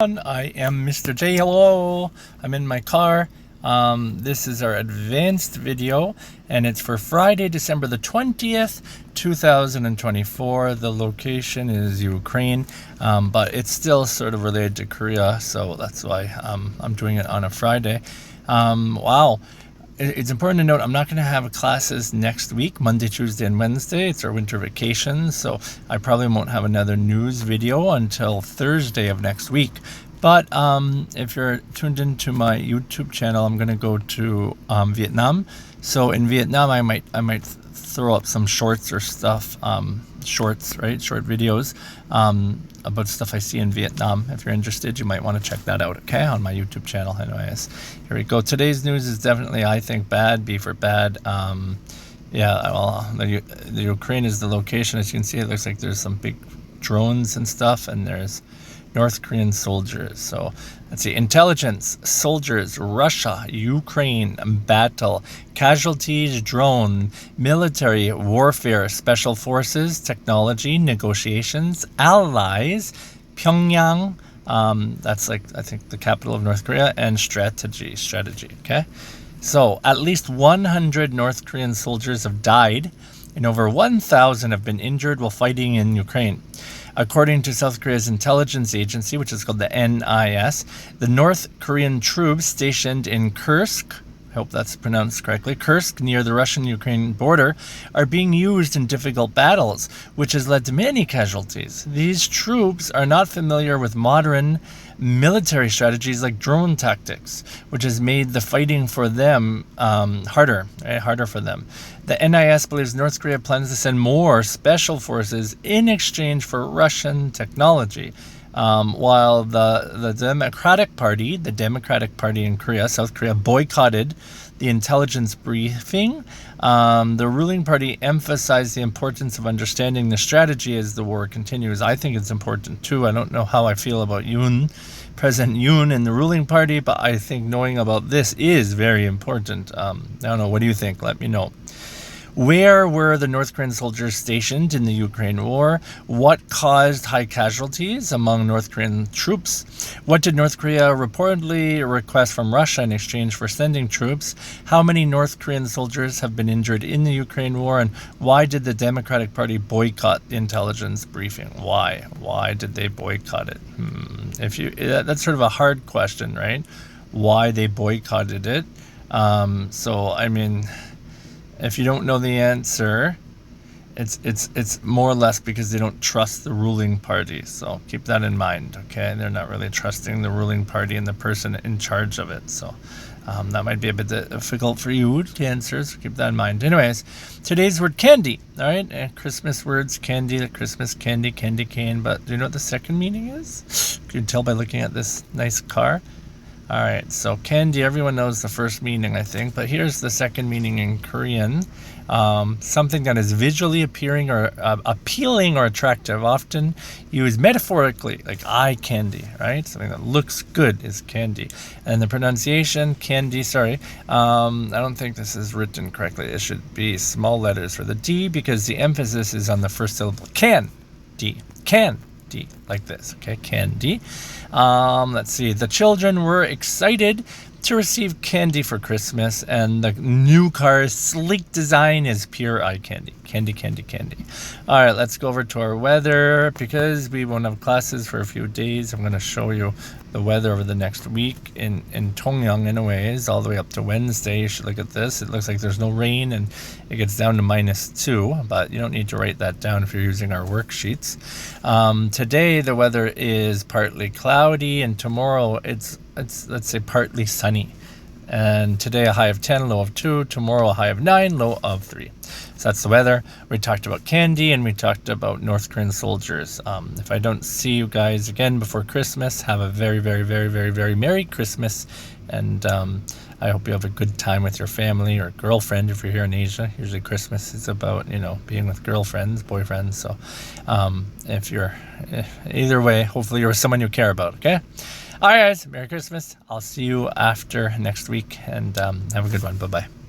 I am Mr. J. Hello. I'm in my car. This is our advanced video, and it's for Friday, December the 20th, 2024. The location is Ukraine, but it's still sort of related to Korea, so that's why I'm doing it on a Friday. Wow. It's important to note I'm not going to have classes next week, Monday, Tuesday, and Wednesday. It's our winter vacation, so I probably won't have another news video until Thursday of next week. But if you're tuned into my YouTube channel, I'm going to go to Vietnam. So in Vietnam, I might throw up some shorts or stuff, short videos about stuff I see in Vietnam. If you're interested, you might want to check that out, okay, on my YouTube channel. Anyways, here we go. Today's news is definitely, I think, bad. B for bad. The Ukraine is the location. As you can see, it looks like there's some big drones and stuff, and there's North Korean soldiers. So let's see. Intelligence, soldiers, Russia, Ukraine, battle, casualties, drone, military, warfare, special forces, technology, negotiations, allies, Pyongyang, that's like, I think, the capital of North Korea, and strategy, okay? So at least 100 North Korean soldiers have died, and over 1,000 have been injured while fighting in Ukraine. According to South Korea's intelligence agency, which is called the NIS, the North Korean troops stationed in Kursk, I hope that's pronounced correctly, Kursk, near the Russian-Ukraine border, are being used in difficult battles, which has led to many casualties. These troops are not familiar with modern military strategies like drone tactics, which has made the fighting for them harder for them. The NIS believes North Korea plans to send more special forces in exchange for Russian technology. While the Democratic Party in Korea, South Korea, boycotted the intelligence briefing, the ruling party emphasized the importance of understanding the strategy as the war continues. I think it's important too. I don't know how I feel about President Yoon and the ruling party, but I think knowing about this is very important. I don't know. What do you think? Let me know. Where were the North Korean soldiers stationed in the Ukraine war? What caused high casualties among North Korean troops? What did North Korea reportedly request from Russia in exchange for sending troops? How many North Korean soldiers have been injured in the Ukraine war? And why did the Democratic Party boycott the intelligence briefing? Why? Why did they boycott it? That's sort of a hard question, right? Why they boycotted it? If you don't know the answer, it's more or less because they don't trust the ruling party. So keep that in mind, okay? They're not really trusting the ruling party and the person in charge of it. So that might be a bit difficult for you to answer, so keep that in mind. Anyways, today's word, candy, all right? Christmas words, candy, Christmas, candy, candy cane. But do you know what the second meaning is? You can tell by looking at this nice car. All right, so candy, everyone knows the first meaning, I think, but here's the second meaning in Korean. Something that is visually appealing or attractive, often used metaphorically, like eye candy, right? Something that looks good is candy. And the pronunciation, candy, I don't think this is written correctly. It should be small letters for the D because the emphasis is on the first syllable. Candy, like this, okay? Candy. Let's see. The children were excited to receive candy for Christmas, and the new car's sleek design is pure eye candy. Candy. All right, let's go over to our weather. Because we won't have classes for a few days, I'm going to show you the weather over the next week in Tongyang, anyways, all the way up to Wednesday. You should look at this. It looks like there's no rain, and it gets down to -2, but you don't need to write that down if you're using our worksheets. Today, the weather is partly cloudy, and tomorrow it's let's say partly sunny. And today a high of 10, low of 2. Tomorrow a high of 9, low of 3. So that's the weather. We talked about candy, and we talked about North Korean soldiers. If I don't see you guys again before Christmas, have a very, very, very, very, very Merry Christmas. And I hope you have a good time with your family or girlfriend if you're here in Asia. Usually Christmas is about, being with girlfriends, boyfriends. So if you're either way, hopefully you're with someone you care about, okay? All right, guys, Merry Christmas. I'll see you after next week, and have a good one. Bye-bye.